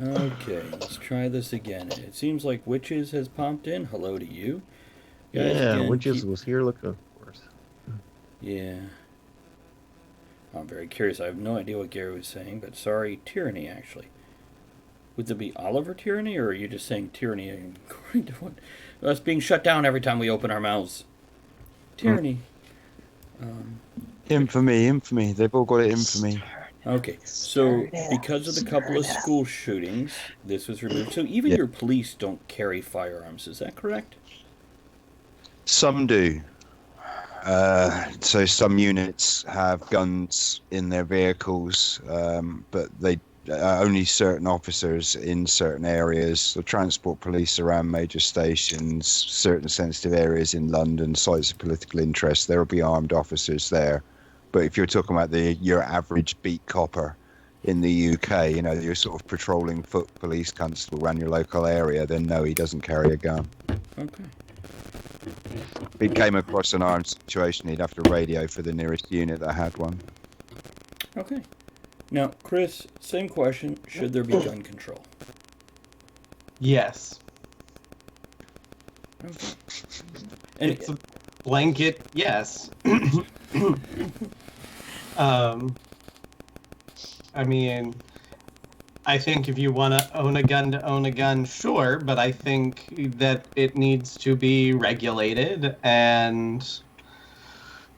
Okay, let's try this again. It seems like Witches has popped in. Hello to you. Guys, Yeah, again, Witches keep... was here looking for us. Yeah. I'm very curious. I have no idea what Gary was saying, but sorry, tyranny, actually. Would it be Oliver tyranny, or are you just saying tyranny according to what? Us being shut down every time we open our mouths. Mm. Tyranny. Um, Infamy, infamy. They've all got it infamy. okay, so because of the couple of school shootings, this was removed. So even Yeah. your police don't carry firearms, is that correct? Some do. So some units have guns in their vehicles, but they only certain officers in certain areas. The transport police around major stations, certain sensitive areas in London, sites of political interest. There will be armed officers there. But if you're talking about your average beat copper in the UK, your sort of patrolling foot police constable around your local area, then no, he doesn't carry a gun. Okay. If he came across an armed situation, he'd have to radio for the nearest unit that had one. Okay. Now, Chris, same question. Should there be gun control? Yes. Okay. And It's a blanket yes. I mean, I think if you want to own a gun, sure, but I think that it needs to be regulated, and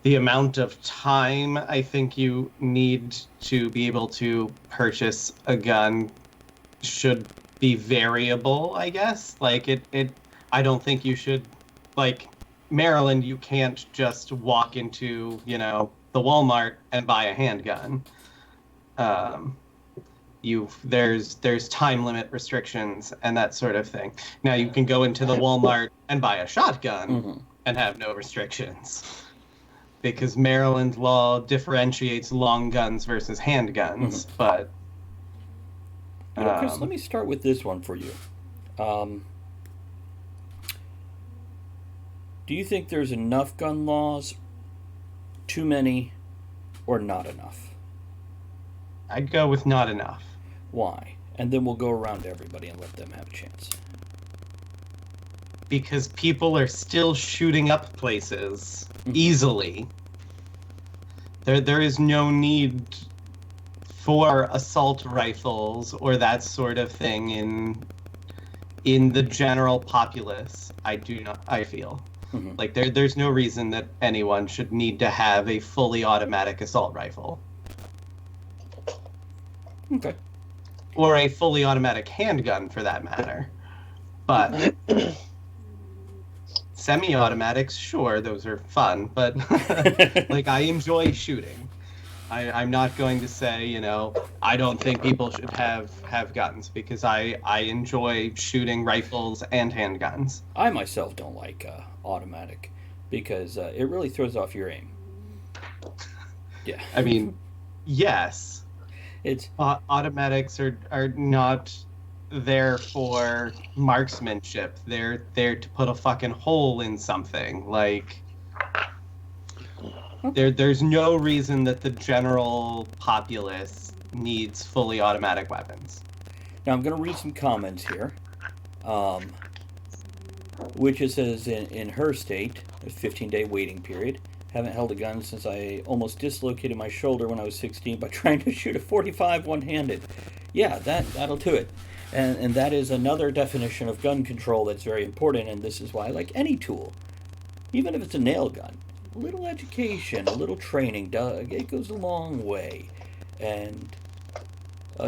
the amount of time I think you need to be able to purchase a gun should be variable, I guess. Like I don't think you should, like, Maryland, you can't just walk into, the Walmart and buy a handgun. There's time limit restrictions and that sort of thing. Now you can go into the Walmart and buy a shotgun and have no restrictions, because Maryland law differentiates long guns versus handguns. But Chris, let me start with this one for you. Do you think there's enough gun laws, too many, or not enough? I'd go with not enough. Why? And then we'll go around to everybody and let them have a chance. Because people are still shooting up places easily. There is no need for assault rifles or that sort of thing in the general populace. I feel like there's no reason that anyone should need to have a fully automatic assault rifle. Okay. Or a fully automatic handgun, for that matter. But semi-automatics, sure, those are fun, but like, I enjoy shooting. I'm not going to say, I don't think people should have guns, because I enjoy shooting rifles and handguns. I myself don't like automatic, because it really throws off your aim. Yeah. I mean, yes. It's automatics are not there for marksmanship. They're there to put a fucking hole in something. Like, there's no reason that the general populace needs fully automatic weapons. Now I'm going to read some comments here. Which it says in her state, a 15-day waiting period. Haven't held a gun since I almost dislocated my shoulder when I was 16 by trying to shoot a 45 one-handed. Yeah, that'll do it. And that is another definition of gun control that's very important, and this is why I like any tool. Even if it's a nail gun. A little education, a little training, it goes a long way. And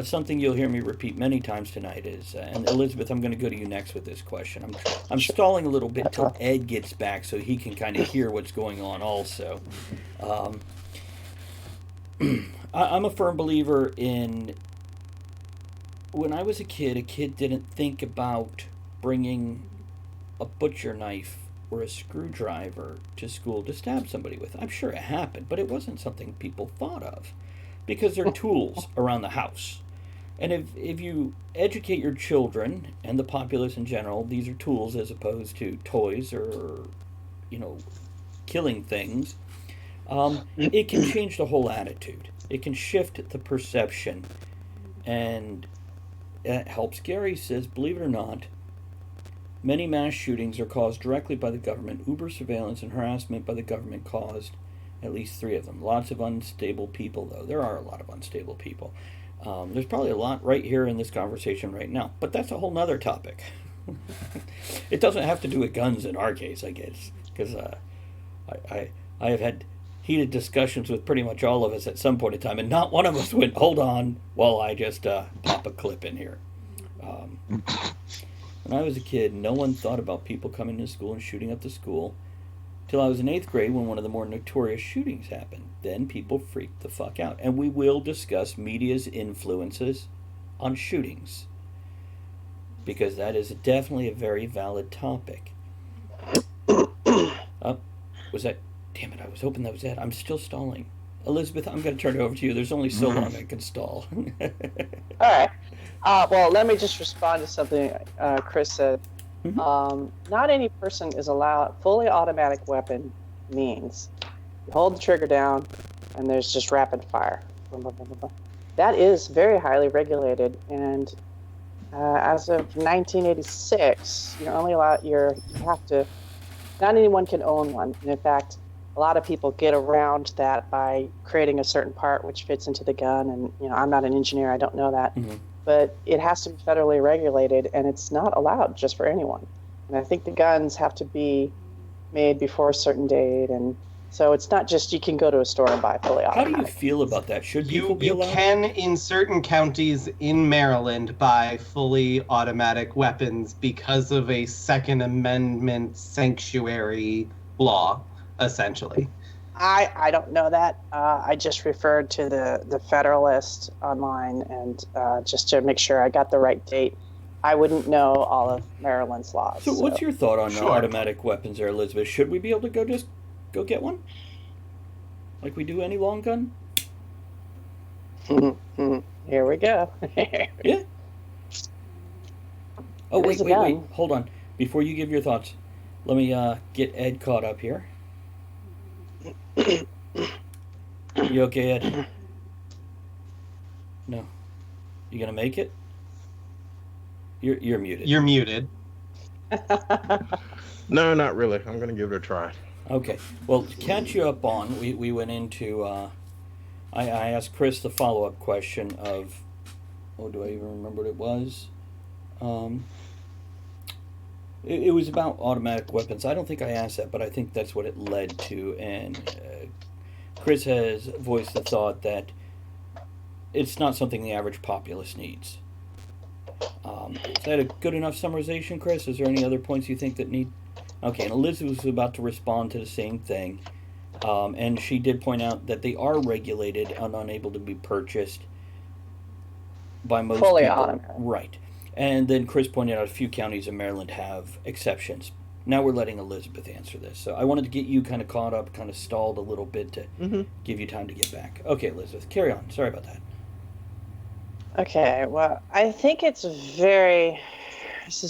something you'll hear me repeat many times tonight is, and Elizabeth, I'm going to go to you next with this question. I'm stalling a little bit till Ed gets back so he can kind of hear what's going on also. I'm a firm believer in, when I was a kid didn't think about bringing a butcher knife or a screwdriver to school to stab somebody with. I'm sure it happened, but it wasn't something people thought of, because they're tools around the house. And if you educate your children and the populace in general, these are tools as opposed to toys or, killing things, it can change the whole attitude. It can shift the perception. And helps Gary says, believe it or not, many mass shootings are caused directly by the government. Uber surveillance and harassment by the government caused at least 3 of them. Lots of unstable people, though. There are a lot of unstable people. There's probably a lot right here in this conversation right now, but that's a whole nother topic. It doesn't have to do with guns in our case, I guess, because I have had heated discussions with pretty much all of us at some point in time, and not one of us went, hold on, while I just pop a clip in here. When I was a kid, no one thought about people coming to school and shooting up the school till I was in 8th grade when one of the more notorious shootings happened. Then people freaked the fuck out. And we will discuss media's influences on shootings, because that is definitely a very valid topic. Was that... Damn it, I was hoping that was it. I'm still stalling. Elizabeth, I'm going to turn it over to you. There's only so long I can stall. All right. Well, let me just respond to something Chris said. Not any person is allowed. Fully automatic weapon means you hold the trigger down and there's just rapid fire. That is very highly regulated, and as of 1986, you're only allowed. You have to. Not anyone can own one, and in fact, a lot of people get around that by creating a certain part which fits into the gun. And I'm not an engineer, I don't know that, but it has to be federally regulated, and it's not allowed just for anyone. And I think the guns have to be made before a certain date, and so it's not just you can go to a store and buy fully automatic. How do you feel about that? Should people be allowed? You can, in certain counties in Maryland, buy fully automatic weapons because of a Second Amendment sanctuary law, essentially. I don't know that. I just referred to the Federalist online, and just to make sure I got the right date. I wouldn't know all of Maryland's laws. So what's your thought on Sure. automatic weapons there, Elizabeth? Should we be able to go get one? Like we do any long gun? Here we go. Yeah. Oh, It is wait. a gun. Hold on. Before you give your thoughts, let me get Ed caught up here. You okay, Ed? No. You gonna make it? You're muted. You're muted. No, not really. I'm going to give it a try. Okay. Well, to catch you up on, we went into... I asked Chris the follow-up question of... Oh, do I even remember what it was? It was about automatic weapons. I don't think I asked that, but I think that's what it led to. And Chris has voiced the thought that it's not something the average populace needs. Is that a good enough summarization, Chris? Is there any other points you think that need... Okay, and Elizabeth was about to respond to the same thing. And she did point out that they are regulated and unable to be purchased by most Fully people. automatic. Right. And then Chris pointed out a few counties in Maryland have exceptions. Now we're letting Elizabeth answer this. So I wanted to get you kind of caught up, kind of stalled a little bit to give you time to get back. Okay, Elizabeth, carry on. Sorry about that. Okay, well, I think this is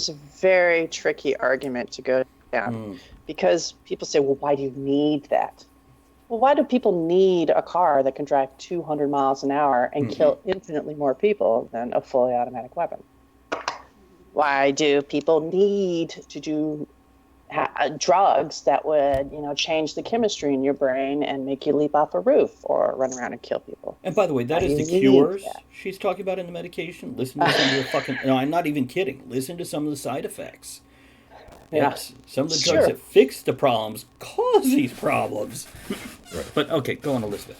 a very tricky argument to go down, because people say, well, why do you need that? Well, why do people need a car that can drive 200 miles an hour and kill infinitely more people than a fully automatic weapon? Why do people need to do drugs that would, change the chemistry in your brain and make you leap off a roof or run around and kill people? And by the way, that is the cures she's talking about in the medication. Listen to some of the fucking... No, I'm not even kidding. Listen to some of the side effects. Yes, some of the drugs that fix the problems cause these problems. Right. But okay, go on, Elizabeth.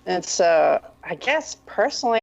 And so, I guess personally,